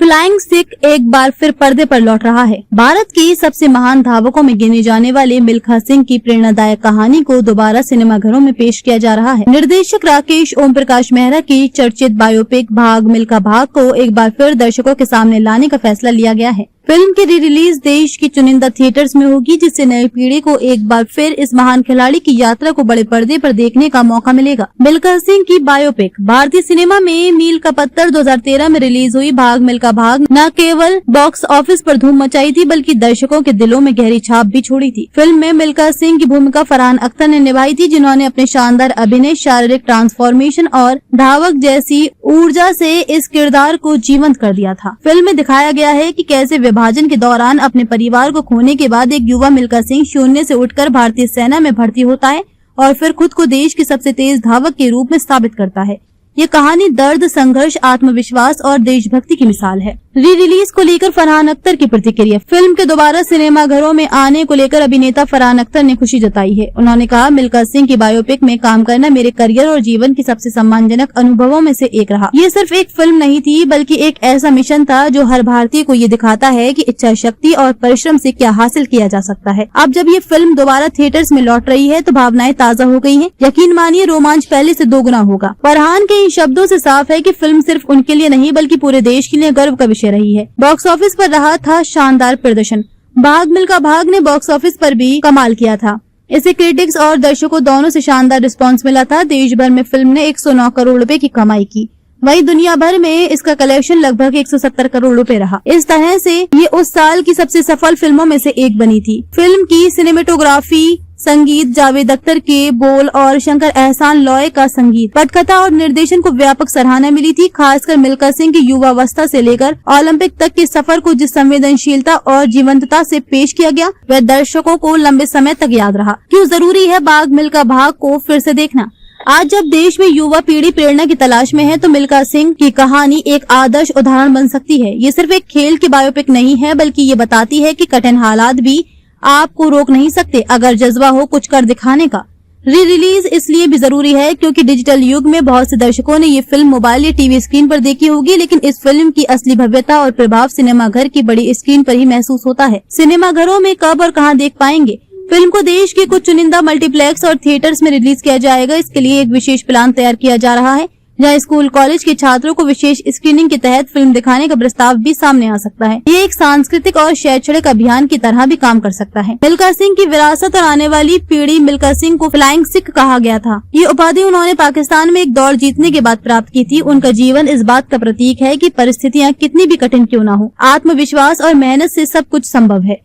Flying Sikh एक बार फिर पर्दे पर लौट रहा है। भारत की सबसे महान धावकों में गिने जाने वाले मिल्खा सिंह की प्रेरणादायक कहानी को दोबारा सिनेमाघरों में पेश किया जा रहा है। निर्देशक राकेश ओम प्रकाश मेहरा की चर्चित बायोपिक भाग मिल्खा भाग को एक बार फिर दर्शकों के सामने लाने का फैसला लिया गया है। फिल्म की री रिलीज देश की चुनिंदा थिएटर्स में होगी, जिससे नई पीढ़ी को एक बार फिर इस महान खिलाड़ी की यात्रा को बड़े पर्दे पर देखने का मौका मिलेगा। मिल्खा सिंह की बायोपिक भारतीय सिनेमा में मील का पत्थर 2013 में रिलीज हुई भाग मिल्खा भाग न केवल बॉक्स ऑफिस पर धूम मचाई थी, बल्कि दर्शकों के दिलों में गहरी छाप भी छोड़ी थी। फिल्म में मिल्खा सिंह की भूमिका फरहान अख्तर ने निभाई थी, जिन्होंने अपने शानदार अभिनय, शारीरिक ट्रांसफॉर्मेशन और धावक जैसी ऊर्जा से इस किरदार को जीवंत कर दिया था। फिल्म में दिखाया गया है कि कैसे विभाजन के दौरान अपने परिवार को खोने के बाद एक युवा मिल्खा सिंह शून्य से उठकर भारतीय सेना में भर्ती होता है और फिर खुद को देश की सबसे तेज धावक के रूप में साबित करता है। ये कहानी दर्द, संघर्ष, आत्मविश्वास और देशभक्ति की मिसाल है। री रिलीज को लेकर फरहान अख्तर की प्रतिक्रिया। फिल्म के दोबारा सिनेमाघरों में आने को लेकर अभिनेता फरहान अख्तर ने खुशी जताई है। उन्होंने कहा, मिल्खा सिंह की बायोपिक में काम करना मेरे करियर और जीवन की सबसे सम्मानजनक अनुभवों में से एक रहा। ये सिर्फ एक फिल्म नहीं थी, बल्कि एक ऐसा मिशन था जो हर भारतीय को ये दिखाता है कि इच्छा शक्ति और परिश्रम से क्या हासिल किया जा सकता है। अब जब ये फिल्म दोबारा थिएटर्स में लौट रही है तो भावनाएं ताजा हो गई है। यकीन मानिए, रोमांच पहले से दोगुना होगा। फरहान के इन शब्दों से साफ है कि फिल्म सिर्फ उनके लिए नहीं, बल्कि पूरे देश के लिए गर्व का विषय रही है। बॉक्स ऑफिस पर रहा था शानदार प्रदर्शन। भाग मिल्खा भाग ने बॉक्स ऑफिस पर भी कमाल किया था। इसे क्रिटिक्स और दर्शकों दोनों से शानदार रिस्पांस मिला था। देश भर में फिल्म ने 109 करोड़ रुपए की कमाई की, वहीं दुनिया भर में इसका कलेक्शन लगभग 170 करोड़ रुपए रहा। इस तरह से ये उस साल की सबसे सफल फिल्मों में से एक बनी थी। फिल्म की सिनेमेटोग्राफी, संगीत, जावेद अख्तर के बोल और शंकर एहसान लॉय का संगीत, पटकथा और निर्देशन को व्यापक सराहना मिली थी। खासकर मिल्खा सिंह की युवावस्था से लेकर ओलंपिक तक के सफर को जिस संवेदनशीलता और जीवंतता से पेश किया गया, वह दर्शकों को लंबे समय तक याद रहा। क्यों जरूरी है भाग मिल्खा भाग को फिर से देखना। आज जब देश में युवा पीढ़ी प्रेरणा की तलाश में है, तो मिल्खा सिंह की कहानी एक आदर्श उदाहरण बन सकती है। ये सिर्फ एक खेल की बायोपिक नहीं है, बल्कि ये बताती है कि कठिन हालात भी आपको रोक नहीं सकते, अगर जज्बा हो कुछ कर दिखाने का। री रिलीज इसलिए भी जरूरी है क्योंकि डिजिटल युग में बहुत से दर्शकों ने ये फिल्म मोबाइल या टीवी स्क्रीन पर देखी होगी, लेकिन इस फिल्म की असली भव्यता और प्रभाव सिनेमाघर की बड़ी स्क्रीन पर ही महसूस होता है। सिनेमाघरों में कब और कहां देख पाएंगे? फिल्म को देश के कुछ चुनिंदा मल्टीप्लेक्स और थिएटर्स में रिलीज किया जाएगा। इसके लिए एक विशेष प्लान तैयार किया जा रहा है, जहां स्कूल कॉलेज के छात्रों को विशेष स्क्रीनिंग के तहत फिल्म दिखाने का प्रस्ताव भी सामने आ सकता है। ये एक सांस्कृतिक और शैक्षणिक अभियान की तरह भी काम कर सकता है। मिल्खा सिंह की विरासत और आने वाली पीढ़ी। मिल्खा सिंह को फ्लाइंग सिख कहा गया था। ये उपाधि उन्होंने पाकिस्तान में एक दौड़ जीतने के बाद प्राप्त की थी। उनका जीवन इस बात का प्रतीक है कि परिस्थितियां कितनी भी कठिन क्यों न हो, आत्मविश्वास और मेहनत से सब कुछ संभव है।